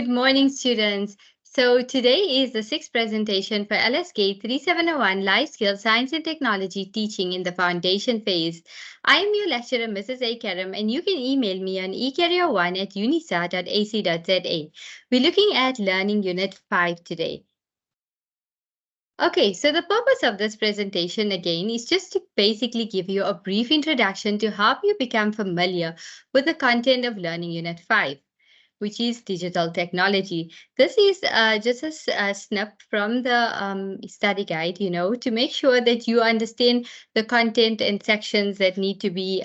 Good morning, students. So today is the sixth presentation for LSK3701 Life Skills Science and Technology Teaching in the Foundation Phase. I am your lecturer, Mrs. A. Carrim, and you can email me on ecarrier1@unisa.ac.za. We're looking at Learning Unit 5 today. Okay, so the purpose of this presentation again is just to basically give you a brief introduction to help you become familiar with the content of Learning Unit 5, which is digital technology. This is just a snip from the study guide, to make sure that you understand the content and sections that need to be,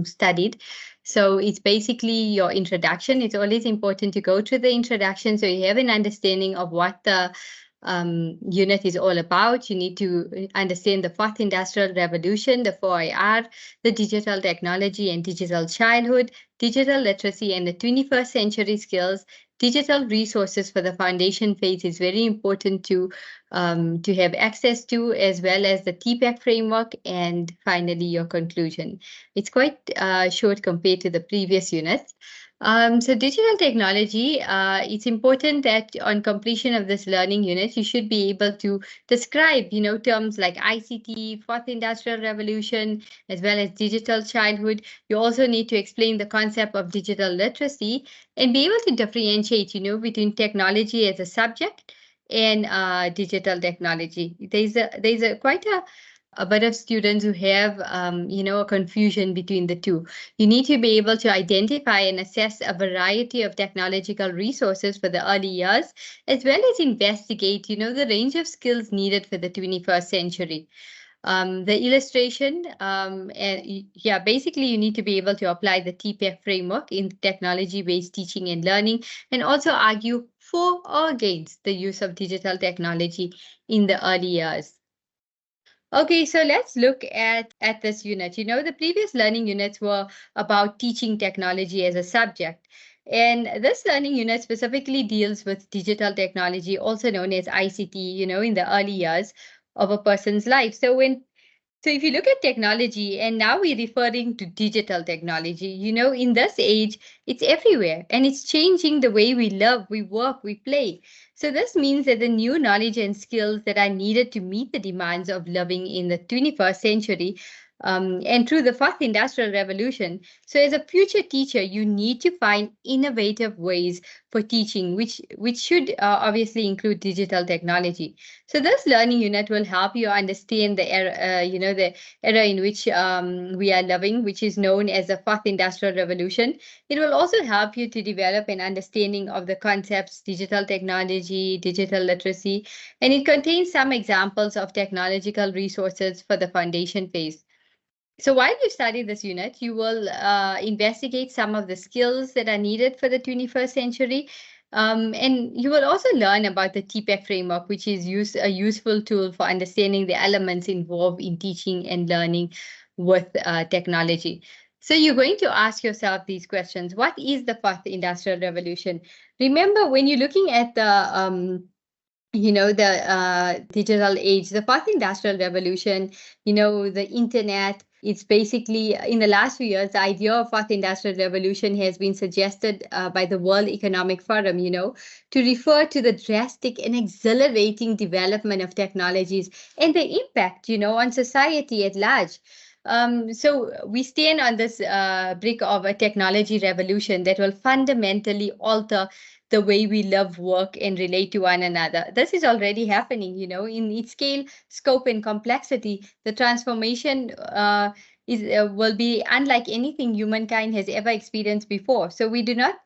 studied. So it's basically your introduction. It's always important to go through the introduction so you have an understanding of what the unit is all about. You need to understand the fourth industrial revolution, the 4IR, the digital technology and digital childhood, digital literacy and the 21st century skills. Digital resources for the foundation phase is very important to have access to, as well as the TPAC framework, and finally your conclusion. It's quite short compared to the previous units. So digital technology, it's important that on completion of this learning unit, you should be able to describe, terms like ICT, fourth industrial revolution, as well as digital childhood. You also need to explain the concept of digital literacy and be able to differentiate, between technology as a subject and digital technology. There's a quite a bit of students who have, a confusion between the two. You need to be able to identify and assess a variety of technological resources for the early years, as well as investigate, the range of skills needed for the 21st century. The illustration, basically you need to be able to apply the TPAC framework in technology-based teaching and learning, and also argue for or against the use of digital technology in the early years. Okay, so let's look at this unit. The previous learning units were about teaching technology as a subject. And this learning unit specifically deals with digital technology, also known as ICT, in the early years of a person's life. So if you look at technology, and now we're referring to digital technology, in this age, it's everywhere and it's changing the way we live, we work, we play. So this means that the new knowledge and skills that are needed to meet the demands of living in the 21st century and through the fourth industrial revolution. So as a future teacher, you need to find innovative ways for teaching, which should obviously include digital technology. So this learning unit will help you understand the era, the era in which we are living, which is known as the fourth industrial revolution. It will also help you to develop an understanding of the concepts digital technology, digital literacy, and it contains some examples of technological resources for the foundation phase. So while you study this unit, you will investigate some of the skills that are needed for the 21st century. And you will also learn about the TPAC framework, which is a useful tool for understanding the elements involved in teaching and learning with technology. So you're going to ask yourself these questions. What is the fourth industrial revolution? Remember, when you're looking at the digital age, the fourth industrial revolution, the internet, it's basically, in the last few years, the idea of fourth industrial revolution has been suggested by the World Economic Forum, to refer to the drastic and exhilarating development of technologies and the impact, on society at large. So we stand on this brick of a technology revolution that will fundamentally alter the way we live, work, and relate to one another. This is already happening, in its scale, scope, and complexity. The transformation will be unlike anything humankind has ever experienced before. So we do not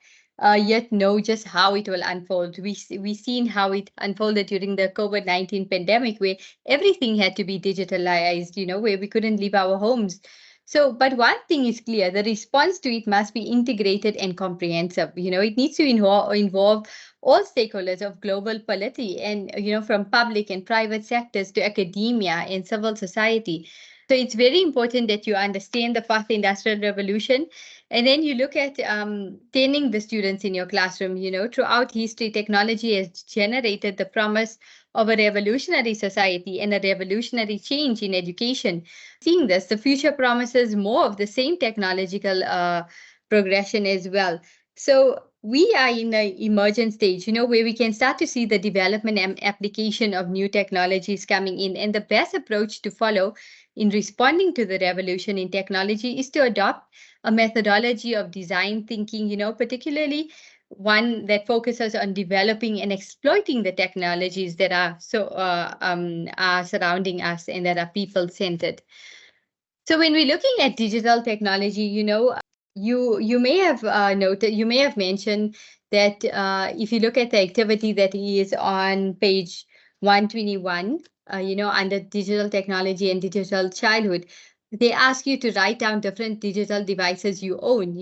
yet know just how it will unfold. We've seen how it unfolded during the COVID-19 pandemic, where everything had to be digitalized, where we couldn't leave our homes. So, but one thing is clear, the response to it must be integrated and comprehensive. It needs to involve all stakeholders of global polity and, from public and private sectors to academia and civil society. So it's very important that you understand the fourth industrial revolution. And then you look at training the students in your classroom. Throughout history, technology has generated the promise of a revolutionary society and a revolutionary change in education. Seeing this, the future promises more of the same technological progression as well. So we are in an emergent stage, where we can start to see the development and application of new technologies coming in. And the best approach to follow in responding to the revolution in technology is to adopt a methodology of design thinking, particularly one that focuses on developing and exploiting the technologies that are surrounding us and that are people centered. So when we're looking at digital technology, you may have noted, you may have mentioned that if you look at the activity that is on page 121, under digital technology and digital childhood, they ask you to write down different digital devices you own.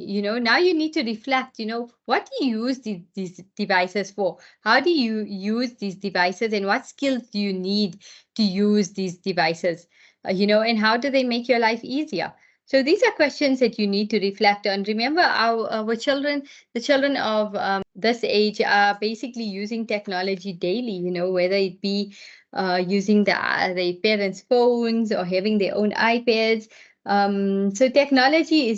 Now you need to reflect, what do you use these devices for? How do you use these devices, and what skills do you need to use these devices? And how do they make your life easier? So these are questions that you need to reflect on. Remember, our children, the children of this age, are basically using technology daily, whether it be using their parents' phones or having their own iPads. So technology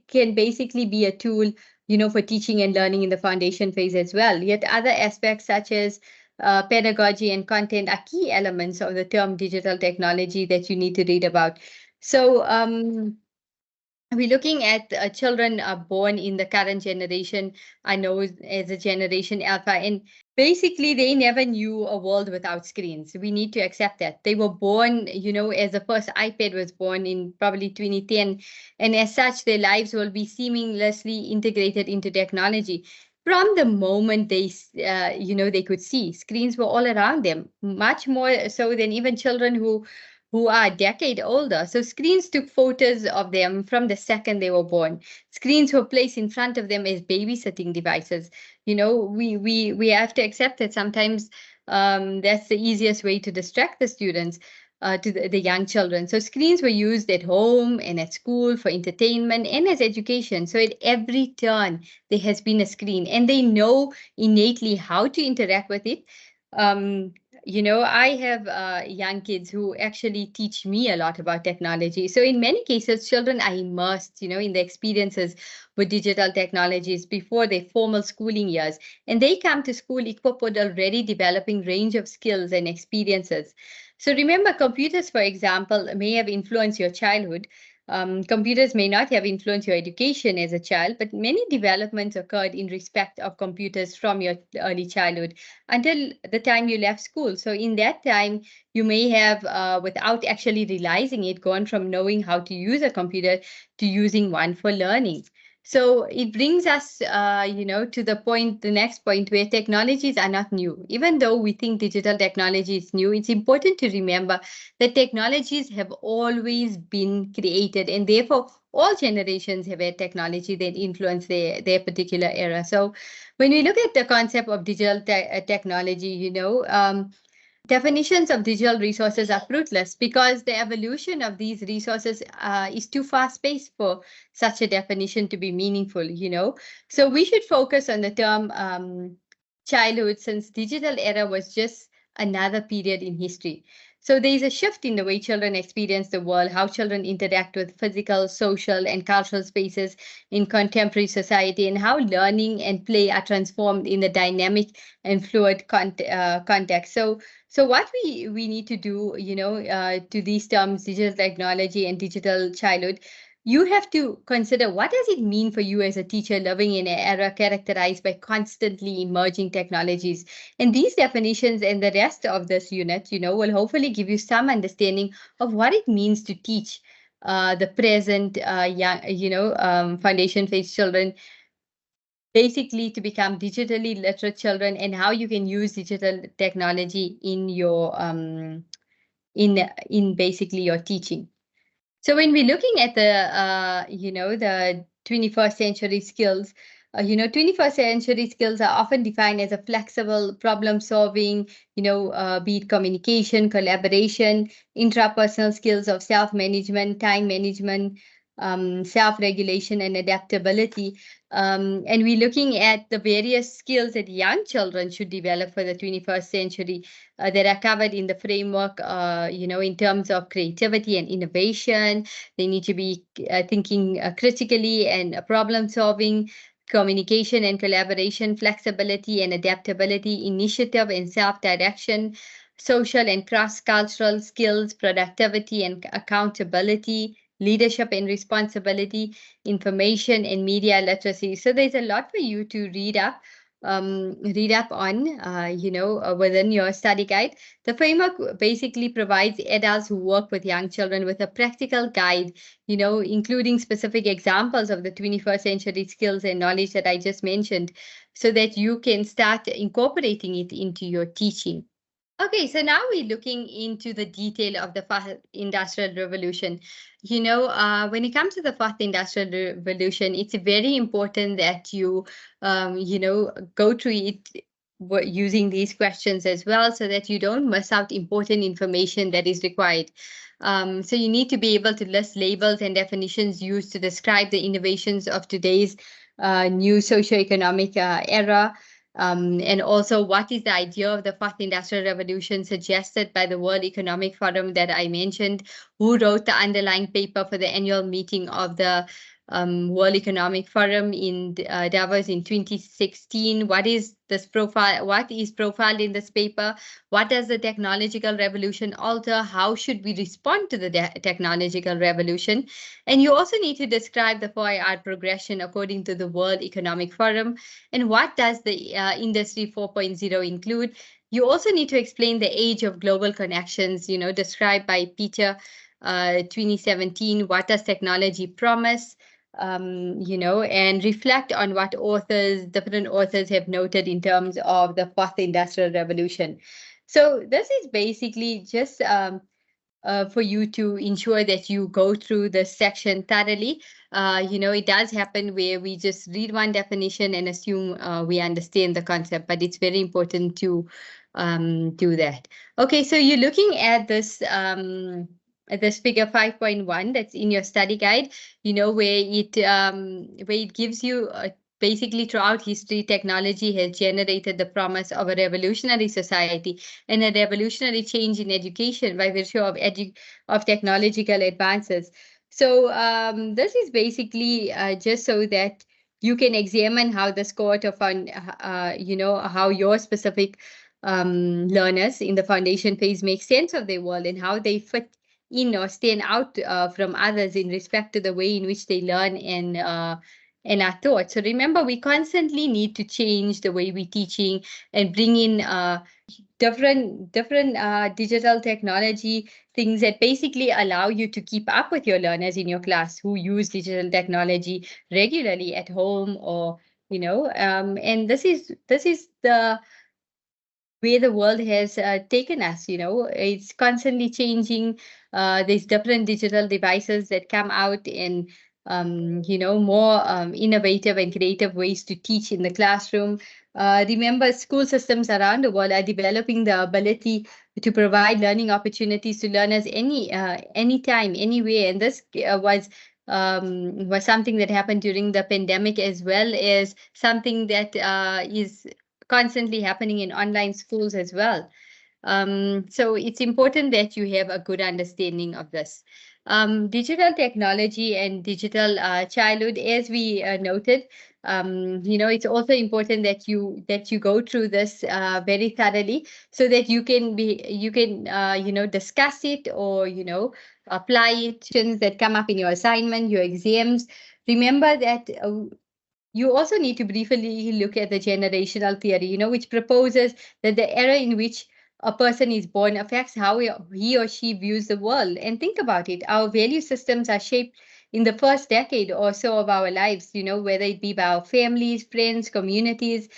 can basically be a tool, for teaching and learning in the foundation phase as well. Yet other aspects such as pedagogy and content are key elements of the term digital technology that you need to read about. So we're looking at children born in the current generation, I know as a generation Alpha, and basically they never knew a world without screens. We need to accept that. They were born, as the first iPad was born in probably 2010, and as such, their lives will be seamlessly integrated into technology. From the moment they could see, screens were all around them, much more so than even children who are a decade older. So screens took photos of them from the second they were born. Screens were placed in front of them as babysitting devices. We have to accept that sometimes that's the easiest way to distract the students, to the young children. So screens were used at home and at school for entertainment and as education. So at every turn, there has been a screen, and they know innately how to interact with it. Um, I have young kids who actually teach me a lot about technology. So in many cases, children are immersed, in the experiences with digital technologies before their formal schooling years. And they come to school equipped with already developing range of skills and experiences. So remember, computers, for example, may have influenced your childhood. Computers may not have influenced your education as a child, but many developments occurred in respect of computers from your early childhood until the time you left school. So in that time, you may have, without actually realizing it, gone from knowing how to use a computer to using one for learning. So it brings us, to the next point, where technologies are not new. Even though we think digital technology is new, it's important to remember that technologies have always been created, and therefore all generations have had technology that influence their particular era. So when we look at the concept of digital technology, definitions of digital resources are fruitless because the evolution of these resources is too fast-paced for such a definition to be meaningful, So we should focus on the term childhood, since digital era was just another period in history. So there is a shift in the way children experience the world, how children interact with physical, social, and cultural spaces in contemporary society, and how learning and play are transformed in the dynamic and fluid context. So what we need to do, to these terms, digital technology and digital childhood, you have to consider, what does it mean for you as a teacher living in an era characterized by constantly emerging technologies? And these definitions and the rest of this unit, will hopefully give you some understanding of what it means to teach the present young, foundation phase children, basically to become digitally literate children, and how you can use digital technology in your in basically your teaching. So when we're looking at the 21st century skills, 21st century skills are often defined as a flexible problem solving, be it communication, collaboration, intrapersonal skills of self-management, time management, self-regulation, and adaptability. And we're looking at the various skills that young children should develop for the 21st century that are covered in the framework, in terms of creativity and innovation. They need to be thinking critically and problem solving, communication and collaboration, flexibility and adaptability, initiative and self-direction, social and cross-cultural skills, productivity and accountability, leadership and responsibility, information and media literacy. So there's a lot for you to read up on, within your study guide. The framework basically provides adults who work with young children with a practical guide, including specific examples of the 21st century skills and knowledge that I just mentioned, so that you can start incorporating it into your teaching. Okay, so now we're looking into the detail of the fourth industrial revolution. When it comes to the fourth industrial revolution, it's very important that you, go through it using these questions as well, so that you don't miss out important information that is required. So you need to be able to list labels and definitions used to describe the innovations of today's new socioeconomic era. And also, what is the idea of the fourth industrial revolution suggested by the World Economic Forum that I mentioned? Who wrote the underlying paper for the annual meeting of the World Economic Forum in Davos in 2016? What is this profile? What is profiled in this paper? What does the technological revolution alter? How should we respond to the technological revolution? And you also need to describe the 4IR progression according to the World Economic Forum. And what does the Industry 4.0 include? You also need to explain the age of global connections, described by Peter 2017. What does technology promise? And reflect on what different authors have noted in terms of the fourth industrial revolution. So this is basically just for you to ensure that you go through the section thoroughly. It does happen where we just read one definition and assume we understand the concept, but it's very important to do that. Okay, so you're looking at this figure 5.1 that's in your study guide, where it gives you basically throughout history, technology has generated the promise of a revolutionary society and a revolutionary change in education by virtue of technological advances. So this is basically just so that you can examine how the cohort of how your specific learners in the foundation phase make sense of their world and how they fit in or stand out from others in respect to the way in which they learn and our thoughts. So remember, we constantly need to change the way we're teaching and bring in different digital technology things that basically allow you to keep up with your learners in your class who use digital technology regularly at home, or and this is the where the world has taken us. It's constantly changing. There's different digital devices that come out in more innovative and creative ways to teach in the classroom. Remember, school systems around the world are developing the ability to provide learning opportunities to learners anytime, anywhere. And this was something that happened during the pandemic, as well as something that is constantly happening in online schools as well. So it's important that you have a good understanding of this. Digital technology and digital childhood, as we noted, it's also important that you go through this very thoroughly, so that you can discuss it, or apply it that come up in your assignment, your exams. Remember that you also need to briefly look at the generational theory, which proposes that the era in which a person is born affects how he or she views the world. And think about it. Our value systems are shaped in the first decade or so of our lives, whether it be by our families, friends, communities,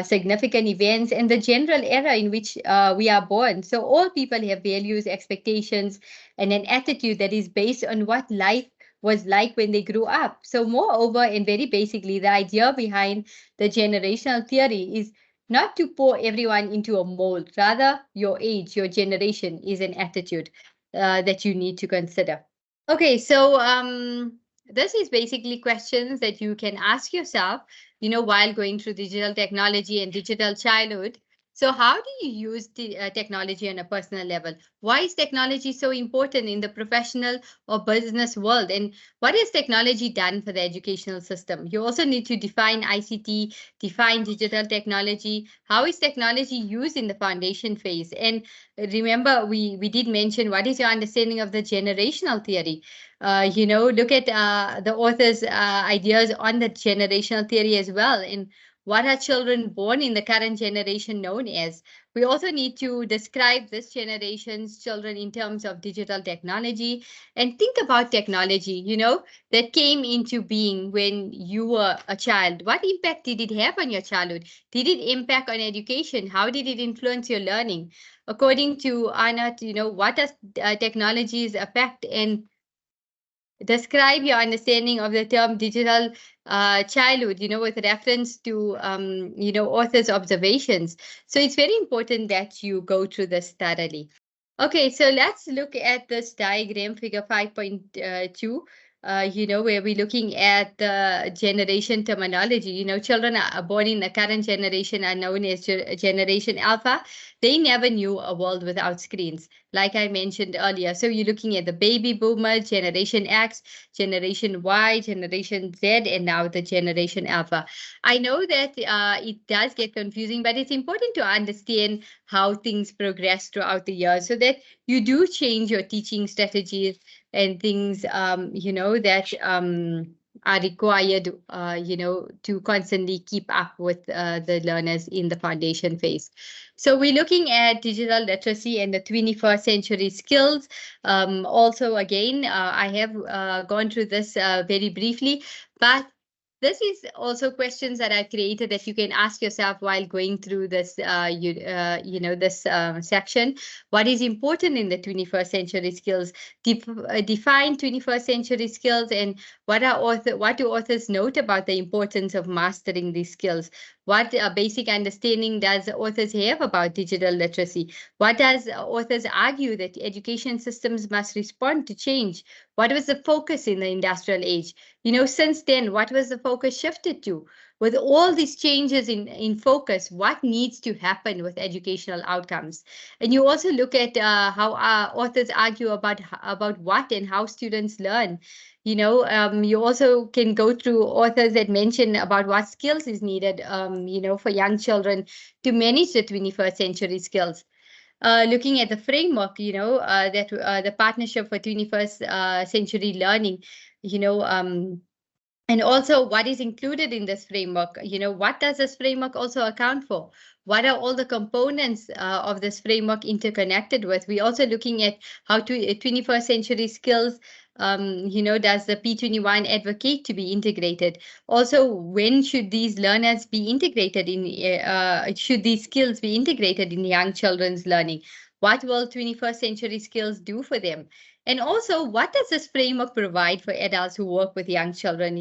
significant events, and the general era in which we are born. So all people have values, expectations, and an attitude that is based on what life was like when they grew up. So moreover, and very basically, the idea behind the generational theory is not to pour everyone into a mold. Rather, your age, your generation is an attitude that you need to consider. Okay, so this is basically questions that you can ask yourself, while going through digital technology and digital childhood. So how do you use the technology on a personal level? Why is technology so important in the professional or business world? And what has technology done for the educational system? You also need to define ICT, define digital technology. How is technology used in the foundation phase? And remember, we did mention what is your understanding of the generational theory? Look at the author's ideas on the generational theory as well. And what are children born in the current generation known as? We also need to describe this generation's children in terms of digital technology and think about technology, that came into being when you were a child. What impact did it have on your childhood? Did it impact on education? How did it influence your learning? According to Anat, what does technologies affect, and describe your understanding of the term digital childhood, with reference to, author's observations. So it's very important that you go through this thoroughly. Okay, so let's look at this diagram, figure 5.2, where we're looking at the generation terminology. Children are born in the current generation are known as Generation Alpha. They never knew a world without screens, like I mentioned earlier. So you're looking at the baby boomer, Generation X, Generation Y, Generation Z, and now the Generation Alpha. I know that it does get confusing, but it's important to understand how things progress throughout the year so that you do change your teaching strategies and things, that are required, to constantly keep up with the learners in the foundation phase. So we're looking at digital literacy and the 21st century skills. Also, again, I have gone through this very briefly, but this is also questions that I've created that you can ask yourself while going through this, this section. What is important in the 21st century skills? Define 21st century skills, and what do authors note about the importance of mastering these skills? What basic understanding does authors have about digital literacy? What does authors argue that education systems must respond to change? What was the focus in the industrial age? Since then, what was the focus shifted to? With all these changes in focus, what needs to happen with educational outcomes? And you also look at how authors argue about what and how students learn. You also can go through authors that mention about what skills is needed, for young children to manage the 21st century skills. Looking at the framework, that the Partnership for 21st Century Learning, and also what is included in this framework. What does this framework also account for? What are all the components of this framework interconnected with? We're also looking at how 21st century skills, does the P21 advocate to be integrated? Also, when should these learners be integrated in, should these skills be integrated in young children's learning? What will 21st century skills do for them? And also, what does this framework provide for adults who work with young children,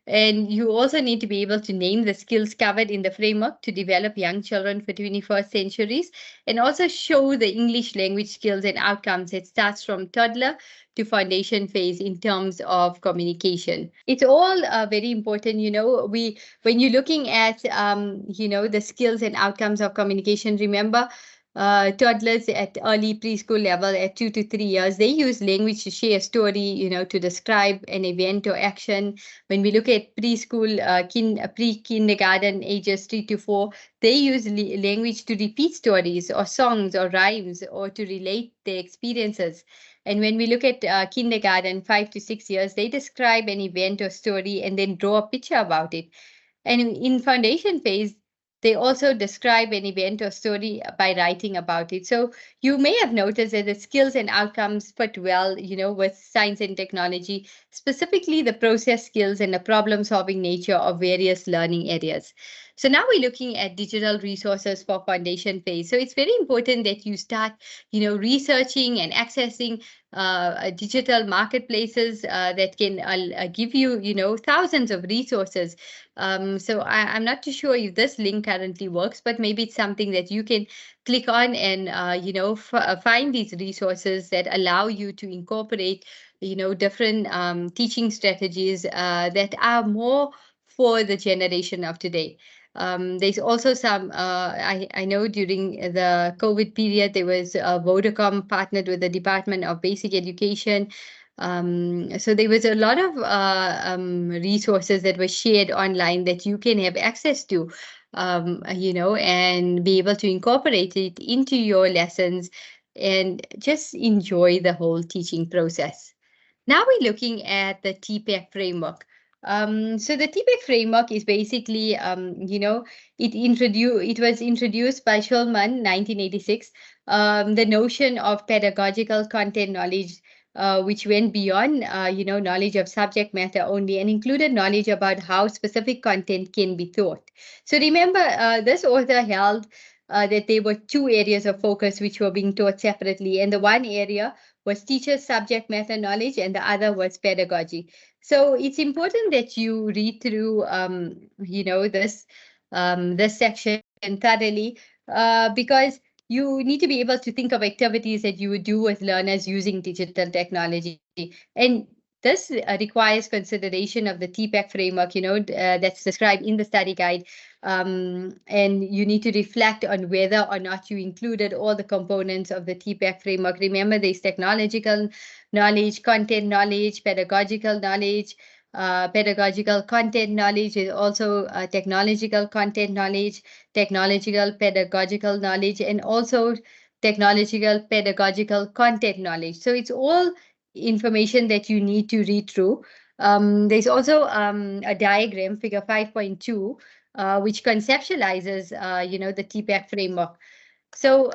And you also need to be able to name the skills covered in the framework to develop young children for 21st centuries, and also show the English language skills and outcomes that starts from toddler to foundation phase in terms of communication. It's all very important, when you're looking at, the skills and outcomes of communication, remember, toddlers at early preschool level at 2 to 3 years, they use language to share a story, to describe an event or action. When we look at preschool, pre-kindergarten ages 3 to 4, they use language to repeat stories or songs or rhymes or to relate their experiences. And when we look at kindergarten, 5 to 6 years, they describe an event or story and then draw a picture about it. And in foundation phase, they also describe an event or story by writing about it. So you may have noticed that the skills and outcomes fit well, with science and technology, specifically the process skills and the problem-solving nature of various learning areas. So now we're looking at digital resources for foundation phase. So it's very important that you start, researching and accessing digital marketplaces that can give you, thousands of resources. So I'm not too sure if this link currently works, but maybe it's something that you can click on and, find these resources that allow you to incorporate, different teaching strategies that are more for the generation of today. There's also some, I know during the COVID period, there was Vodacom partnered with the Department of Basic Education. So there was a lot of resources that were shared online that you can have access to, and be able to incorporate it into your lessons and just enjoy the whole teaching process. Now we're looking at the TPAC framework. So the TPAC framework is basically, it was introduced by Schulman, 1986. The notion of pedagogical content knowledge, which went beyond, knowledge of subject matter only and included knowledge about how specific content can be taught. So remember, this author held that there were two areas of focus which were being taught separately, and the one area was teacher's subject matter knowledge and the other was pedagogy. So it's important that you read through, this section thoroughly, because you need to be able to think of activities that you would do with learners using digital technology. And this requires consideration of the TPAC framework, that's described in the study guide. And you need to reflect on whether or not you included all the components of the TPAC framework. Remember, there's technological knowledge, content knowledge, pedagogical knowledge. Pedagogical content knowledge is also technological content knowledge, technological pedagogical knowledge, and also technological pedagogical content knowledge. So it's all information that you need to read through. There's also a diagram, figure 5.2, which conceptualizes, the TPAC framework. So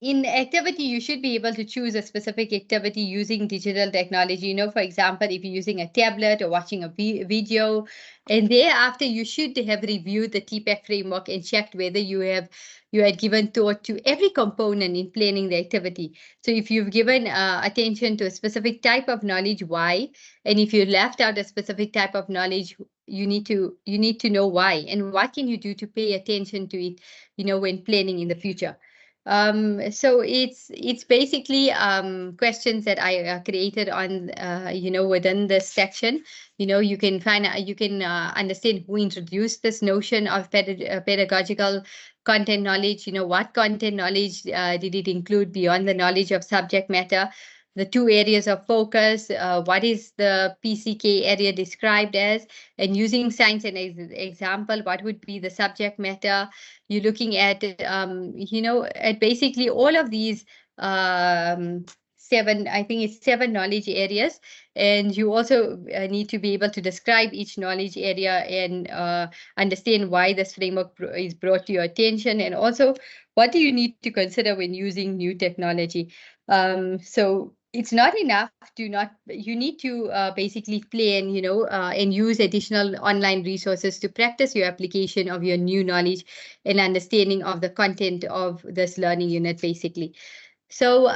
in activity, you should be able to choose a specific activity using digital technology. For example, if you're using a tablet or watching a video, and thereafter you should have reviewed the TPAC framework and checked whether you had given thought to every component in planning the activity. So if you've given attention to a specific type of knowledge, why? And if you left out a specific type of knowledge, you need to know why, and what can you do to pay attention to it, when planning in the future. So it's basically questions that I created on within this section. You can understand who introduced this notion of pedagogical content knowledge. What content knowledge did it include beyond the knowledge of subject matter? The two areas of focus, what is the PCK area described as, and using science and example, what would be the subject matter? You're looking at, at basically all of these seven knowledge areas, and you also need to be able to describe each knowledge area and understand why this framework is brought to your attention, and also what do you need to consider when using new technology. So it's not enough you need to basically plan, and use additional online resources to practice your application of your new knowledge and understanding of the content of this learning unit, basically. So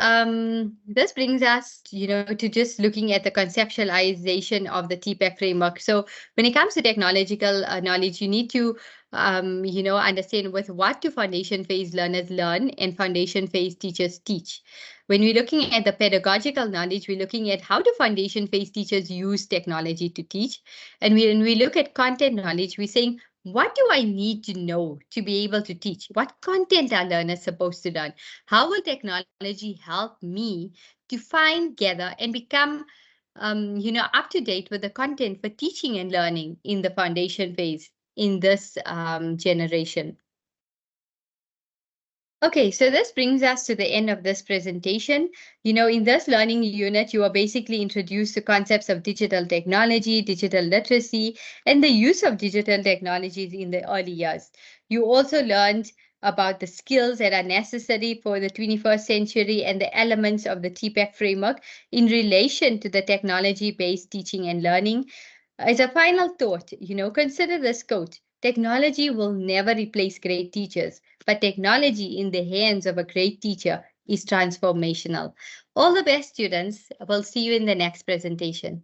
this brings us, to just looking at the conceptualization of the TPAC framework. So when it comes to technological knowledge, you need to, understand with what do foundation phase learners learn and foundation phase teachers teach. When we're looking at the pedagogical knowledge, we're looking at how do foundation phase teachers use technology to teach. And when we look at content knowledge, we're saying, what do I need to know to be able to teach? What content are learners supposed to learn? How will technology help me to find, gather, and become, up to date with the content for teaching and learning in the foundation phase in this generation? Okay, so this brings us to the end of this presentation. In this learning unit, you are basically introduced to concepts of digital technology, digital literacy, and the use of digital technologies in the early years. You also learned about the skills that are necessary for the 21st century and the elements of the TPAC framework in relation to the technology-based teaching and learning. As a final thought, consider this quote: technology will never replace great teachers, but technology in the hands of a great teacher is transformational. All the best, students. We'll see you in the next presentation.